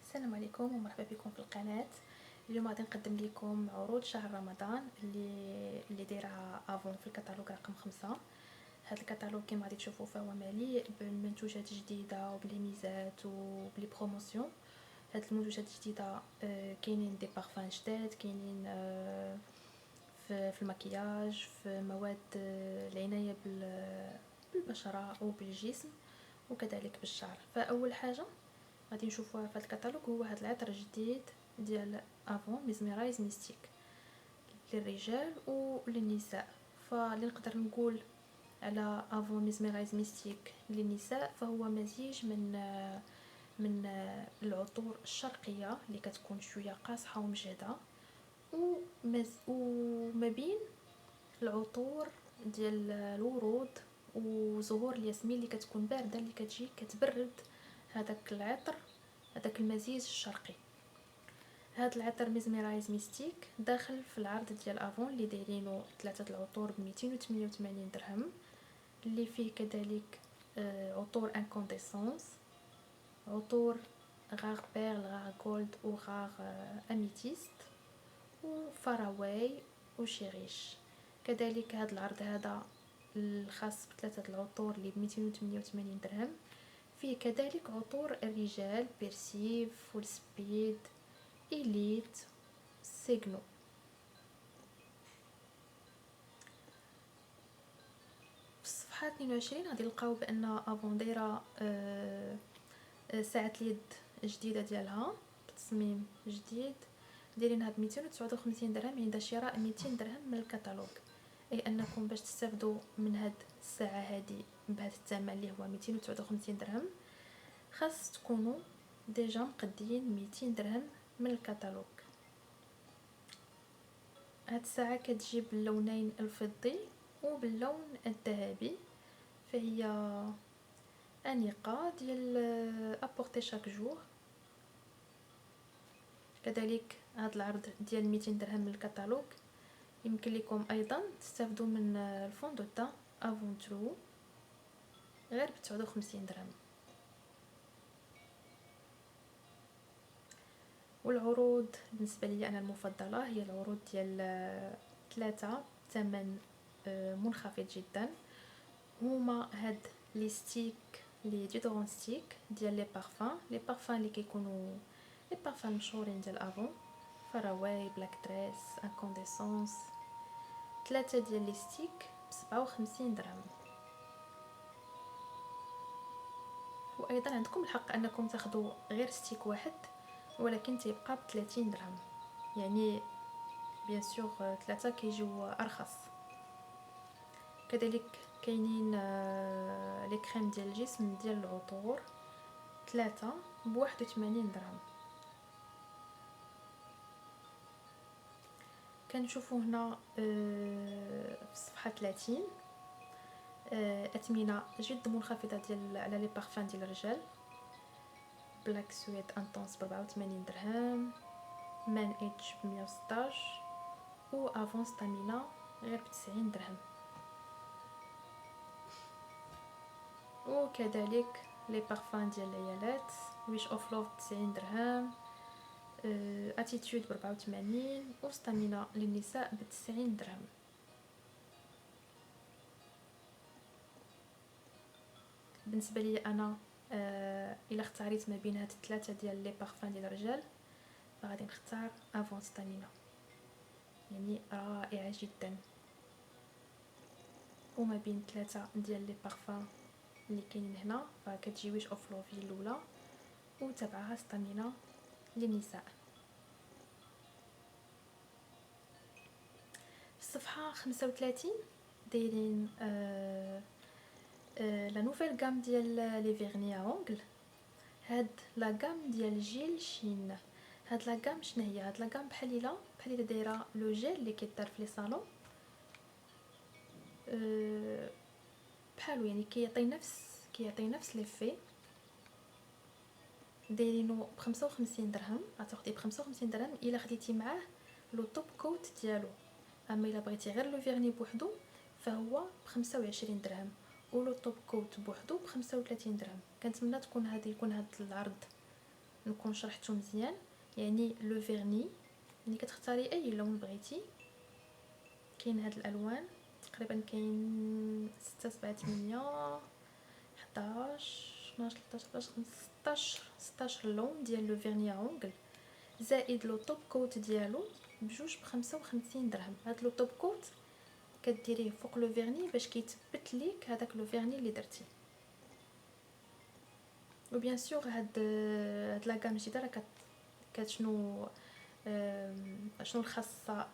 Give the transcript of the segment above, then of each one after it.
السلام عليكم ومرحبا بكم في القناة. اليوم غادي نقدم لكم عروض شهر رمضان اللي دايرها افون في الكتالوج رقم 5. هذا الكتالوج كما غادي تشوفوا فهو مليء بالمنتوجات جديده وبالميزات وبلي بروموسيون. هاد المنتوجات الجديده كاينين دي بارفان جداد، كاينين في المكياج، في مواد العنايه بالبشره وبالجسم وكذلك بالشعر. فاول حاجه غادي نشوفوها في هذا الكتالوج هو هذا العطر الجديد ديال افون ميزمرايز ميستيك للرجال وللنساء. فاللي نقدر نقول على افون ميزمرايز ميستيك للنساء فهو مزيج من العطور الشرقيه اللي كتكون شويه قاصحه ومجهده وما بين العطور ديال الورود وزهور الياسمين اللي كتكون بارده، اللي كتجي كتبرد هذاك العطر، هذاك المزيج الشرقي. هذا العطر ميزمرايز ميستيك داخل في العرض ديال افون اللي دايرينو 3 العطور ب 288 درهم، اللي فيه كذلك عطور انكونديسونس، عطور غار بيرل، غار جولد وغار اميتيست وفراواي وشيريش. كذلك هذا العرض هذا الخاص بثلاثه العطور اللي ب 288 درهم فيه كذلك عطور الرجال بيرسيف، فول سبيد، إليت، سيغنو. في الصفحة 22 غادي نلقاو بأن افون دايرة ساعة اليد جديدة ديالها بتصميم جديد دايرينها ب 259 درهم عند شراء 200 درهم من الكتالوج، اي انكم باش تستافدوا من هاد الساعة هادي بهذا الثمن اللي هو 259 درهم خاص تكونوا ديجا مقدين 200 درهم من الكتالوج. هاد الساعة كتجي باللونين الفضي وباللون الذهبي، فهي انيقه ديال ابورتي شاك جور. كذلك هاد العرض ديال 200 درهم من الكتالوج يمكن لكم ايضا تستافدوا من الفون دو تان افون ترو غير ب 59 درهم. والعروض بالنسبه لي انا المفضله هي العروض ديال 3 ثمن منخفض جدا. هما هاد لي ستيك، لي ديودورون ستيك ديال لي بارفان اللي كيكونوا لي بارفان مشهورين ديال افون، فراواي، بلاك دريس، انكونديسونس. 3 ديال لي ستيك ب 57 درهم. وايضا عندكم الحق انكم تاخذوا غير ستيك واحد ولكن تيبقى ب 30 درهم، يعني بيان سور 3 كيجيو ارخص. كذلك كاينين لي كريم ديال الجسم ديال العطور 3 ب 81 درهم. كنشوفوا هنا في الصفحه 30 اثمنه جد منخفضه ديال على لي بارفان ديال الرجال. بلاك سويت انتونس ب 84 درهم، مان اتش ب 116 و افون ستامينا غير ب 90 درهم. وكذلك لي بارفان ديال العيالات ويش اوف لوف ب 90 درهم، اتيتود ب 84 وستامينا للنساء ب 90 درهم. بالنسبه لي انا الا اختاريت ما بين هاد الثلاثه ديال لي بارفان ديال الرجال فغادي نختار افون ستامينا، يعني رائعه جدا. وما بين 3 ديال لي بارفان اللي كاينين هنا فكتجي ويش اوف لوف هي الاولى وتبعها ستامينا للنساء. في الصفحه 35 دايرين لا نوفيل غام ديال لي فيرني ا اونغل. هاد لا غام ديال جيل شين. هاد لا غام شنو هي؟ هاد لا غام بحال دايره لو جيل اللي كيدار في لي صالون، بحالو يعني كيعطي نفس ليفي. دايرينو ب 55 درهم، غتاخدي ب 55 درهم الا خديتي معاه لو توب كوت ديالو. اما الا بغيتي غير لو فيرني بوحدو فهو ب 25 درهم ولو توب كوت بوحدو ب 35 درهم. كنتمنى يكون هذا العرض نكون شرحته مزيان. يعني لو فيرني ملي كتختاري اي لون بغيتي، كاين هاد الالوان تقريبا، كاين 6 7 8 11 12 13 14 15 16 لون ديال لو فيرني اونغل، زائد لو توب كوت ديالو بجوج ب55 درهم. هاد لو توب كوت كديريه فوق لو فيرني باش كيثبت ليك هذاك لو فيرني اللي درتي. وبيان سور هاد لا غام جديده راه شنو شنو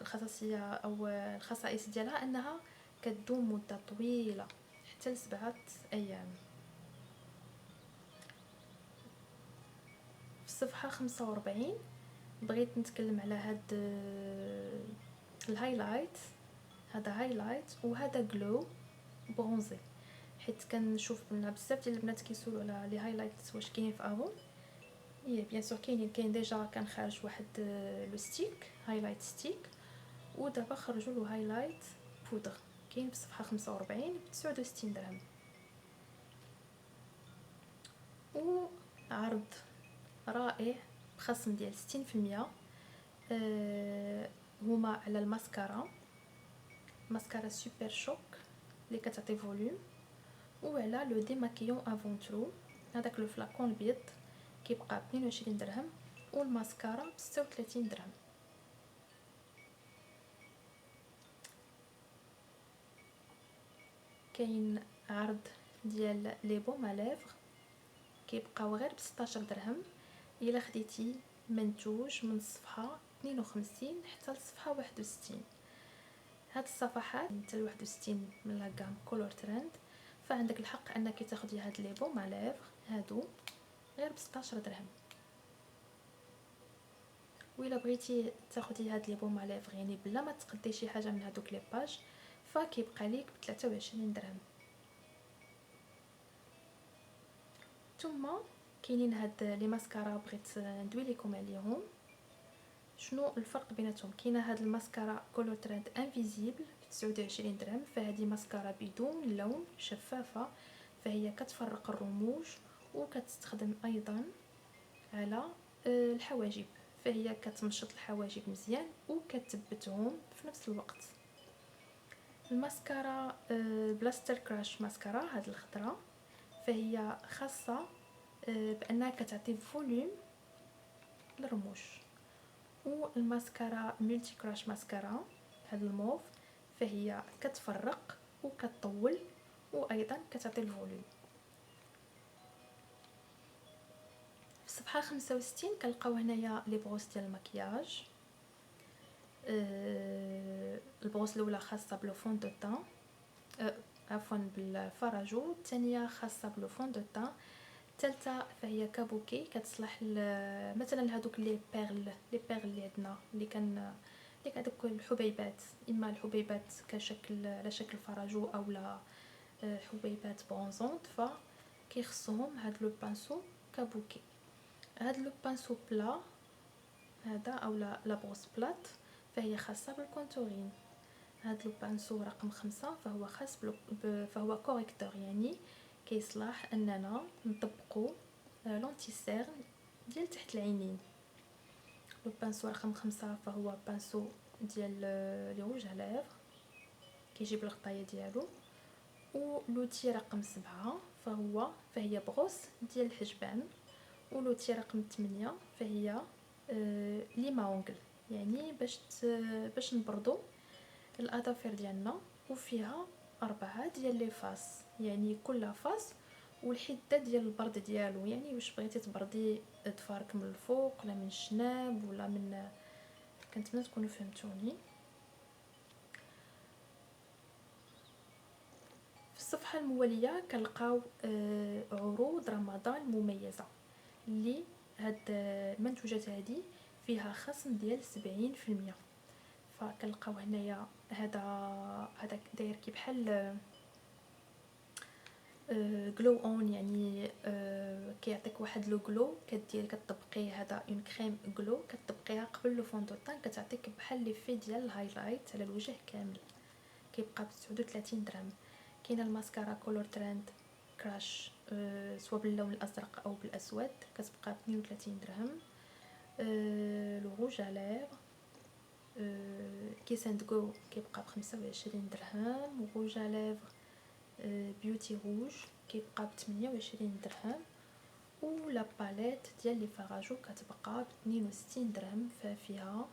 الخاصيه او الخصائص ديالها، انها كدوم مده طويله حتى ل7 ايام. في الصفحه 45 بغيت نتكلم على هاد الهايلايت. هذا هايلايت وهذا جلو برونزي، حيت كنشوف بنا بزاف ديال البنات كيسولوا على لي هايلايت واش كاينين في افون. بيان سور كاين ديجا كان خارج واحد لو ستيك هايلايت ستيك، ودابا خرجوا له هايلايت بودر، كاين في صفحه 45 ب 69 درهم. وعرض رائع بخصم ديال 60%. هما على الماسكارا، ماسكارا سوبر شوك اللي كتعطي فوليوم، وعلى لو ديماكيون افونترو هذاك لو فلاكون البيض كيبقى ب 22 درهم، والماسكارا ب 36 درهم. كاين عرض ديال لي بوم ليفر كيبقاو غير ب 16 درهم الا خديتي منتوج من الصفحه 52 حتى للصفحه 61. هاد الصفحات حتى ل 61 من لا غام كولور ترند، فعندك الحق انك تاخدي هاد لي بوم ليفر هادو غير ب 16 درهم. وإلا بغيتي تاخدي هاد لي بوم ليفر يعني بلا ما تقدي شي حاجه من هادوك لي باج، فكيبقى ليك ب 23 درهم. ثم كاينين هاد لي ماسكارا بغيت ندوي لكم عليهم شنو الفرق بيناتهم. كاينه هاد الماسكارا كولور ترند انفيزيبل ب 29 درهم، فهذه ماسكارا بدون لون شفافه، فهي كتفرق الرموش وكتستخدم ايضا على الحواجب، فهي كتمشط الحواجب مزيان وكتثبتهم في نفس الوقت. الماسكارا بلاستر كراش ماسكارا هاد الخضره، فهي خاصه بانها كتعطي فوليوم للرموش. والماسكارا ملتي كراش ماسكارا هاد الموف، فهي كتفرق وكتطول وايضا كتعطي الفوليوم. في الصفحه 65 كنلقاو هنايا لي بروس ديال المكياج. البروس الاولى خاصه بلو فون دو تان، عفوا بالفراجو، الثانيه خاصه بلو فون دو تان، الثالثه فهي كابوكي كتصلح مثلا هذوك لي بيرل اللي عندنا اللي كان هذوك الحبيبات، اما الحبيبات كشكل على شكل فراجو او لا حبيبات برونزونت، فكيخصهم هاد لو بانسو كابوكي. هاد لو بانسو بلا هذا او لا بروس بلات، فهي خاصه بالكونتورين. هاد لو بانسو رقم 5 فهو خاص فهو كوريكتور، يعني كيصلح اننا نطبقوا لونتي سيرن ديال تحت العينين. لو بانسو رقم 5 فهو بانسو ديال لي روج على لافغ، كيجيب الغطايه ديالو. ولوتي رقم 7 فهي بغوس ديال الحجبان. ولوتي رقم 8 فهي ليما اونغل، يعني باش نبردو الاظافر ديالنا، وفيها 4 ديال لي فاس، يعني كل فاس والحده ديال البرد ديالو، يعني واش بغيتي تبردي ظفارك من الفوق ولا من الجناب ولا من، كنتمنى تكونوا فهمتوني. في الصفحه المواليه كنلقاو عروض رمضان مميزه، اللي هاد المنتوجات هذه فيها خصم ديال 70%. فكنلقاو هنايا هذا داير كي بحال جلو اون، يعني كيعطيك واحد لو جلو، كتطبقيه هذا اون كريم جلو كتطبقيها قبل لو فون دو طان، كتعطيك بحال لي في ديال الهايلايت على الوجه كامل، كيبقى ب 39 درهم. كاينه الماسكارا كولور ترند كراش سواء باللون الازرق او بالاسود كتبقى ب 32 درهم. لو روج على ليفر كيس اند جو كيبقى ب 25 درهم. وروج على ليفر بيوتي روج كيبقى ب 28 درهم. ولا باليت ديال لي فاراجو كتبقى ب 62 درهم. ففيها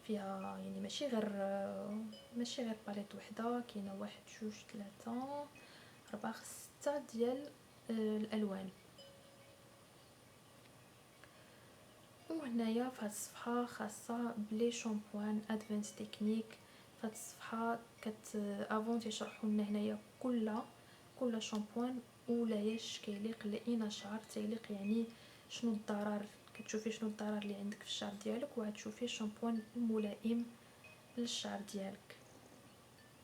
يعني ماشي غير باليت وحده، كاينه واحد جوج ثلاثة أربعة ستة ديال الالوان. وهنايا في هاد الصفحه خاصه بلي شامبوان ادفانس تكنيك. في هاد الصفحه افون تيشرحوا لنا هنايا كل شامبوان ولاش كيليق لاين شعر تيليق، يعني شنو الضرر، كتشوفي شنو الضرر اللي عندك في الشعر ديالك وغتشوفي شامبوان ملائم للشعر ديالك.